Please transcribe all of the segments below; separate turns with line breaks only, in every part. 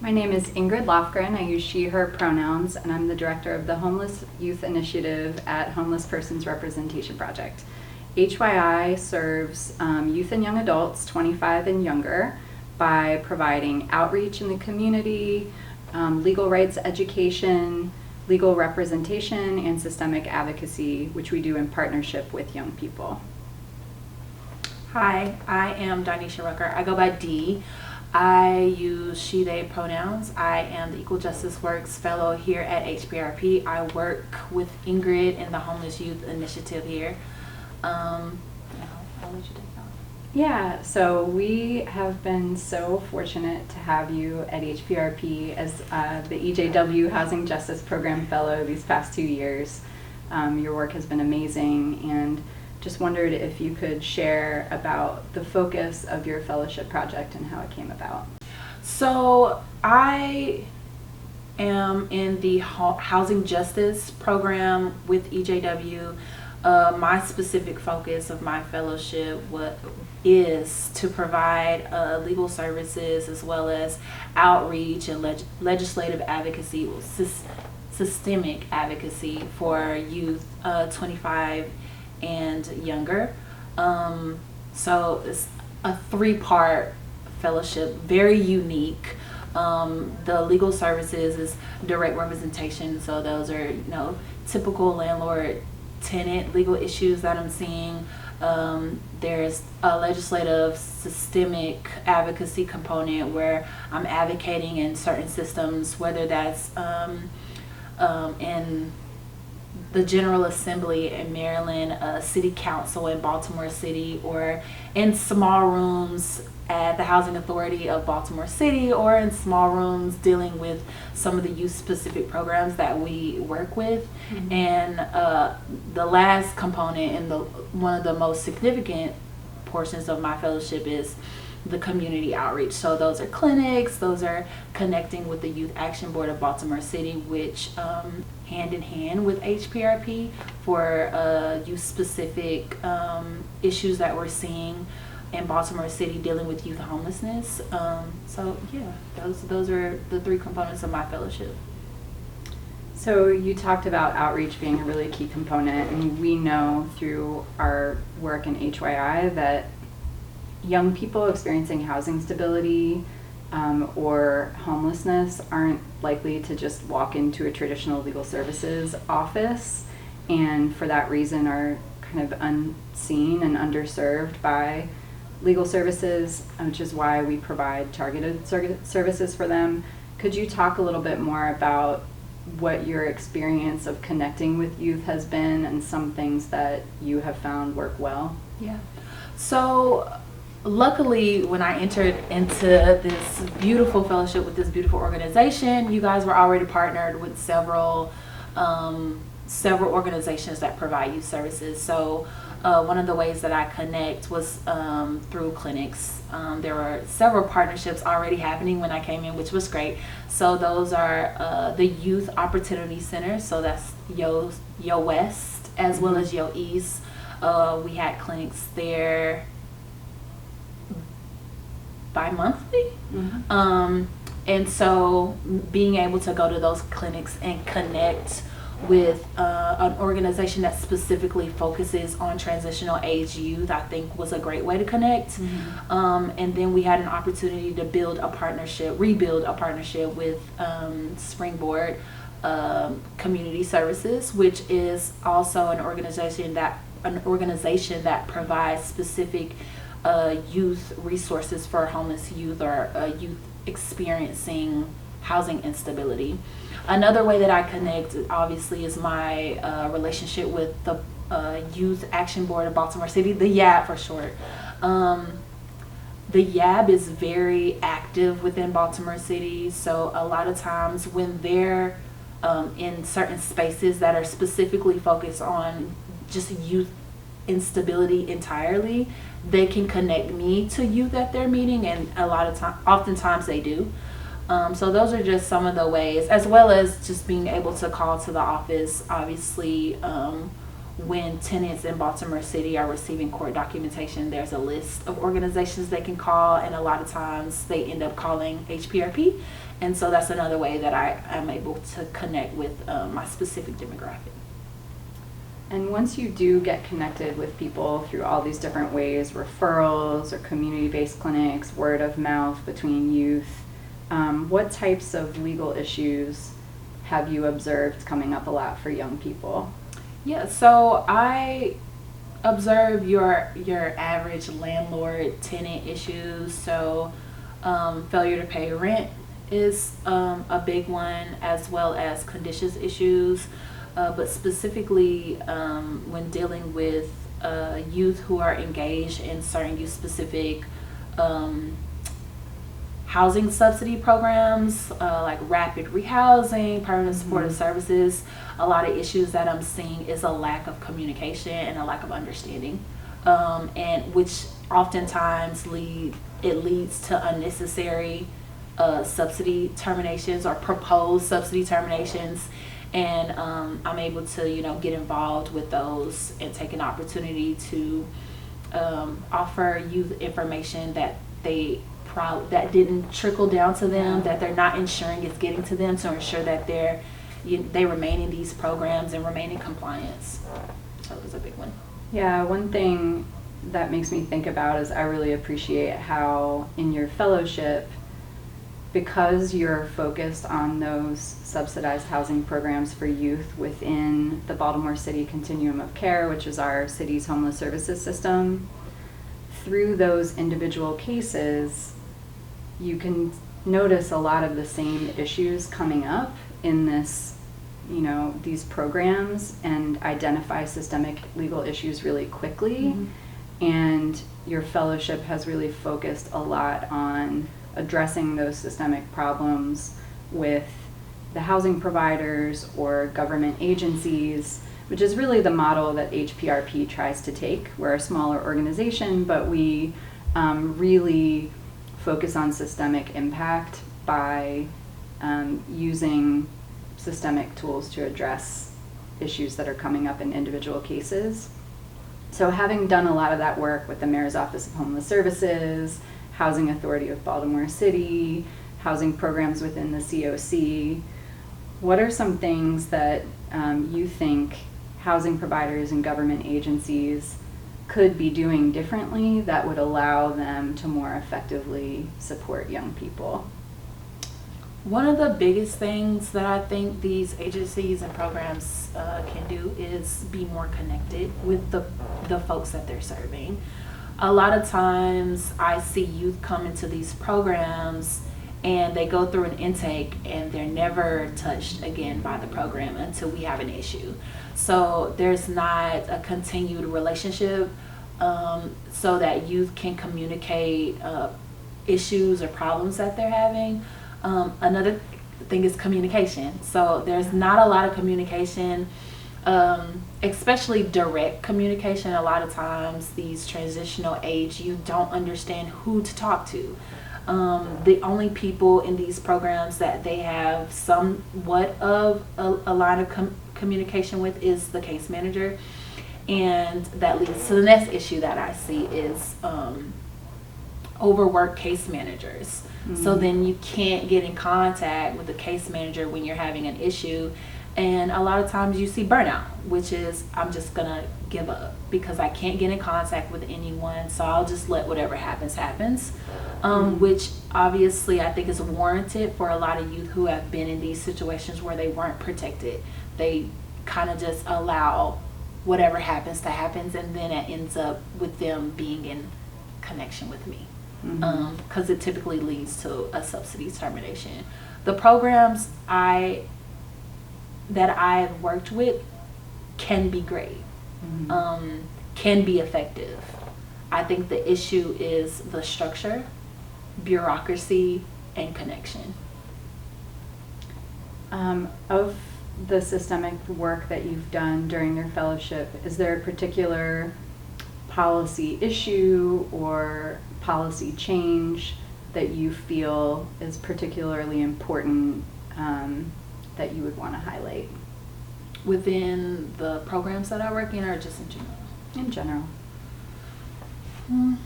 My name is Ingrid Lofgren. I use she, her pronouns, and I'm the director of the Homeless Youth Initiative at Homeless Persons Representation Project. HYI serves youth and young adults 25 and younger by providing outreach in the community, legal rights education, legal representation, and systemic advocacy, which we do in partnership with young people.
Hi, I am DiNesha Rucker. I go by D. I use she, they pronouns. I am the Equal Justice Works Fellow here at HPRP. I work with Ingrid in the Homeless Youth Initiative here. I'll let you take that.
Yeah, so we have been so fortunate to have you at HPRP as the EJW Housing Justice Program Fellow these past 2 years. Your work has been amazing, and just wondered if you could share about the focus of your fellowship project and how it came about.
So I am in the Housing Justice Program with EJW. My specific focus of my fellowship is to provide legal services as well as outreach and legislative advocacy, systemic advocacy for youth 25 and younger. So it's a 3-part fellowship, very unique. The legal services is direct representation, so those are typical landlord-tenant legal issues that I'm seeing. There's a legislative systemic advocacy component where I'm advocating in certain systems, whether that's in the General Assembly in Maryland, City Council in Baltimore City, or in small rooms at the Housing Authority of Baltimore City, or in small rooms dealing with some of the youth-specific programs that we work with. Mm-hmm. And the last component and one of the most significant portions of my fellowship is the community outreach. So those are clinics, those are connecting with the Youth Action Board of Baltimore City, which hand in hand with HPRP for youth-specific issues that we're seeing in Baltimore City dealing with youth homelessness. So yeah, those are the 3 components of my fellowship.
So you talked about outreach being a really key component, and we know through our work in HYI that young people experiencing housing stability or homelessness aren't likely to just walk into a traditional legal services office, and for that reason are kind of unseen and underserved by legal services, which is why we provide targeted services for them. Could you talk a little bit more about what your experience of connecting with youth has been and some things that you have found work well?
Yeah. So luckily, when I entered into this beautiful fellowship with this beautiful organization, you guys were already partnered with several organizations that provide youth services. So one of the ways that I connect was through clinics. There were several partnerships already happening when I came in, which was great. So those are the Youth Opportunity Centers. So that's Yo West as well as Yo East. We had clinics there bi-monthly. Mm-hmm. And so being able to go to those clinics and connect with an organization that specifically focuses on transitional age youth, I think was a great way to connect. Mm-hmm. And then we had an opportunity to rebuild a partnership with Springboard Community Services, which is also an organization that provides specific youth resources for homeless youth or youth experiencing housing instability. Another way that I connect, obviously, is my relationship with the Youth Action Board of Baltimore City, the YAB for short. The YAB is very active within Baltimore City, so a lot of times when they're in certain spaces that are specifically focused on just youth instability entirely, they can connect me to youth at their meeting, and oftentimes they do. So those are just some of the ways, as well as just being able to call to the office, obviously, when tenants in Baltimore City are receiving court documentation, there's a list of organizations they can call, and a lot of times they end up calling HPRP. And so that's another way that I am able to connect with my specific demographic.
And once you do get connected with people through all these different ways, referrals or community-based clinics, word of mouth between youth, what types of legal issues have you observed coming up a lot for young people?
Yeah, so I observe your average landlord-tenant issues. So failure to pay rent is a big one, as well as conditions issues. But specifically when dealing with youth who are engaged in certain youth-specific housing subsidy programs, like rapid rehousing, permanent supportive services, a lot of issues that I'm seeing is a lack of communication and a lack of understanding, and which oftentimes leads to unnecessary subsidy terminations or proposed subsidy terminations. And I'm able to, get involved with those and take an opportunity to offer youth information that that didn't trickle down to them, that they're not ensuring is getting to them, to ensure that they remain in these programs and remain in compliance. So it was a big one.
Yeah, one thing that makes me think about is I really appreciate how in your fellowship, because you're focused on those subsidized housing programs for youth within the Baltimore City Continuum of Care, which is our city's homeless services system, through those individual cases, you can notice a lot of the same issues coming up in these programs, and identify systemic legal issues really quickly. Mm-hmm. And your fellowship has really focused a lot on addressing those systemic problems with the housing providers or government agencies, which is really the model that HPRP tries to take. We're a smaller organization, but we really focus on systemic impact by using systemic tools to address issues that are coming up in individual cases. So having done a lot of that work with the Mayor's Office of Homeless Services, Housing Authority of Baltimore City, housing programs within the COC, what are some things that you think housing providers and government agencies could be doing differently that would allow them to more effectively support young people?
One of the biggest things that I think these agencies and programs can do is be more connected with the folks that they're serving. A lot of times I see youth come into these programs and they go through an intake and they're never touched again by the program until we have an issue. So there's not a continued relationship so that youth can communicate issues or problems that they're having. Another thing is communication. So there's not a lot of communication, especially direct communication. A lot of times these transitional age youth don't understand who to talk to. The only people in these programs that they have somewhat of a line of communication with is the case manager. And that leads to the next issue that I see is overworked case managers. Mm-hmm. So then you can't get in contact with the case manager when you're having an issue. And a lot of times you see burnout, which is I'm just going to give up because I can't get in contact with anyone. So I'll just let whatever happens. Which obviously I think is warranted for a lot of youth who have been in these situations where they weren't protected. They kind of just allow whatever happens to happen, and then it ends up with them being in connection with me. Because it typically leads to a subsidy termination. The programs that I've worked with can be great, can be effective. I think the issue is the structure, bureaucracy, and connection.
Of the systemic work that you've done during your fellowship, is there a particular policy issue or policy change that you feel is particularly important that you would want to highlight?
Within the programs that I work in, or just in general?
In general.
I'm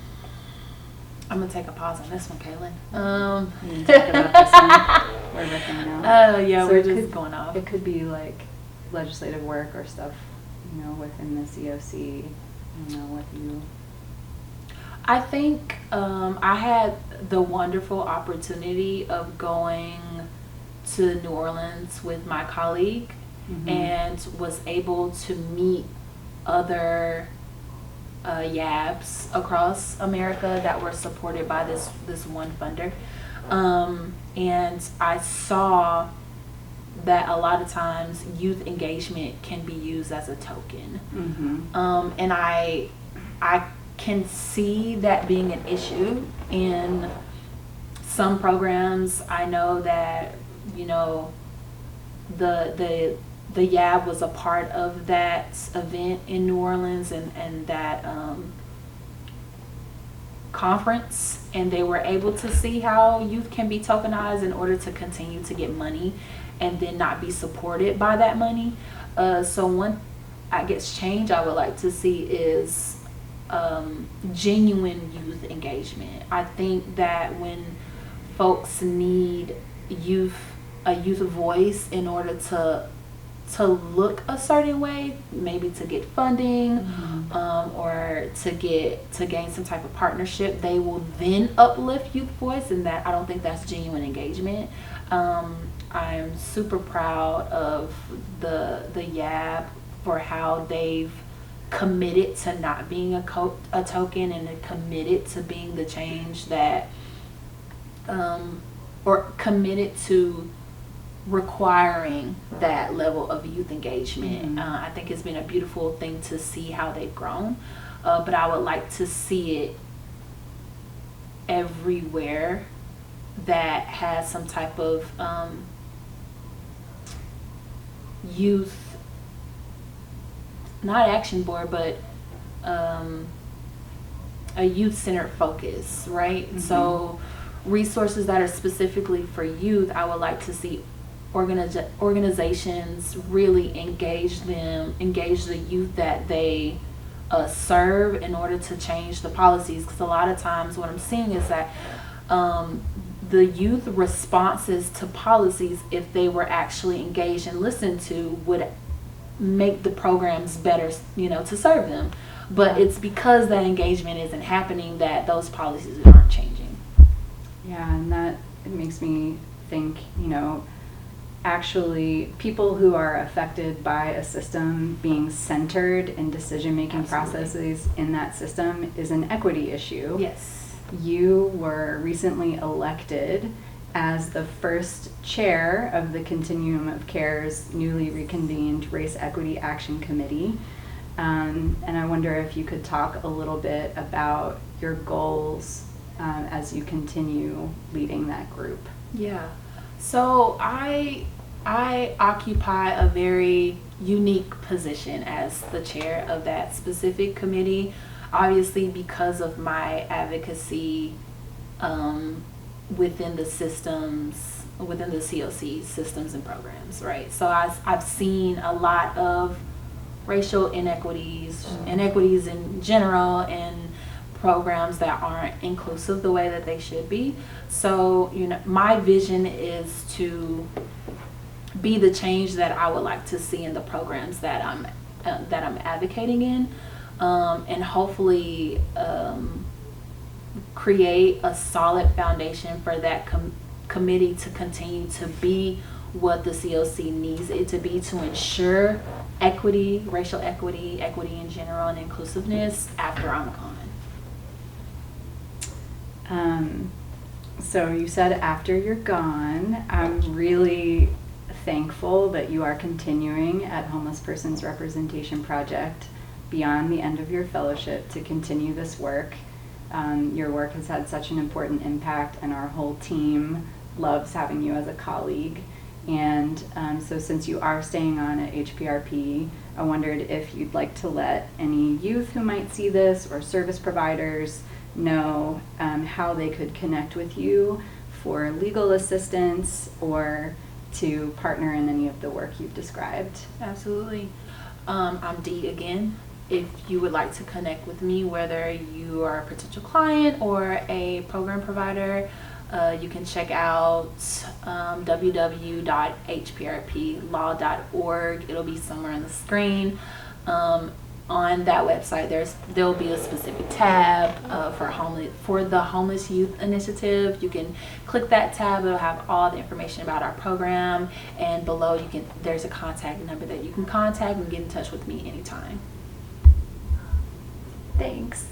gonna take a pause on this one, Kaylin.
We can talk about this one. We're riffing now.
Yeah,
So
we're
it
just
could-
going off.
It could be like legislative work or stuff, you know, within the COC. I don't know what you.
I think I had the wonderful opportunity of going to New Orleans with my colleague and was able to meet other YABs across America that were supported by this one funder. And I saw that a lot of times youth engagement can be used as a token. And I can see that being an issue in some programs. I know that, you know, the YAB was a part of that event in New Orleans and that conference, and they were able to see how youth can be tokenized in order to continue to get money and then not be supported by that money. So one, I guess, change I would like to see is genuine youth engagement. I think that when folks need a youth voice in order to look a certain way, maybe to get funding or to gain some type of partnership, they will then uplift youth voice, and that I don't think that's genuine engagement. I'm super proud of the YAB for how they've committed to not being a token and committed to being the change that or committed to requiring that level of youth engagement. I think it's been a beautiful thing to see how they've grown, but I would like to see it everywhere that has some type of youth, not action board, but a youth-centered focus, right? So resources that are specifically for youth, I would like to see organizations really engage the youth that they serve in order to change the policies. Because a lot of times what I'm seeing is that the youth responses to policies, if they were actually engaged and listened to, would make the programs better, you know, to serve them. But it's because that engagement isn't happening that those policies aren't changing.
Yeah, and that it makes me think, you know, actually people who are affected by a system being centered in decision-making processes in that system is an equity issue.
Yes.
You were recently elected as the first chair of the Continuum of Care's newly reconvened Race Equity Action Committee. And I wonder if you could talk a little bit about your goals as you continue leading that group.
Yeah. So I occupy a very unique position as the chair of that specific committee, obviously because of my advocacy within the systems, within the COC systems and programs, right? So I've seen a lot of racial inequities in general, and programs that aren't inclusive the way that they should be. So, you know, my vision is to be the change that I would like to see in the programs that I'm advocating in, and hopefully create a solid foundation for that committee to continue to be what the COC needs it to be to ensure equity, racial equity, equity in general, and inclusiveness after I'm gone.
So you said after you're gone. I'm really thankful that you are continuing at Homeless Persons Representation Project beyond the end of your fellowship to continue this work. Your work has had such an important impact, and our whole team loves having you as a colleague. And so since you are staying on at HPRP, I wondered if you'd like to let any youth who might see this or service providers know how they could connect with you for legal assistance or to partner in any of the work you've described.
Absolutely. I'm Dee again. If you would like to connect with me, whether you are a potential client or a program provider, you can check out www.hprplaw.org. It'll be somewhere on the screen. On that website, there'll be a specific tab for the Homeless Youth Initiative. You can click that tab. It'll have all the information about our program, and below there's a contact number that you can contact and get in touch with me anytime.
Thanks.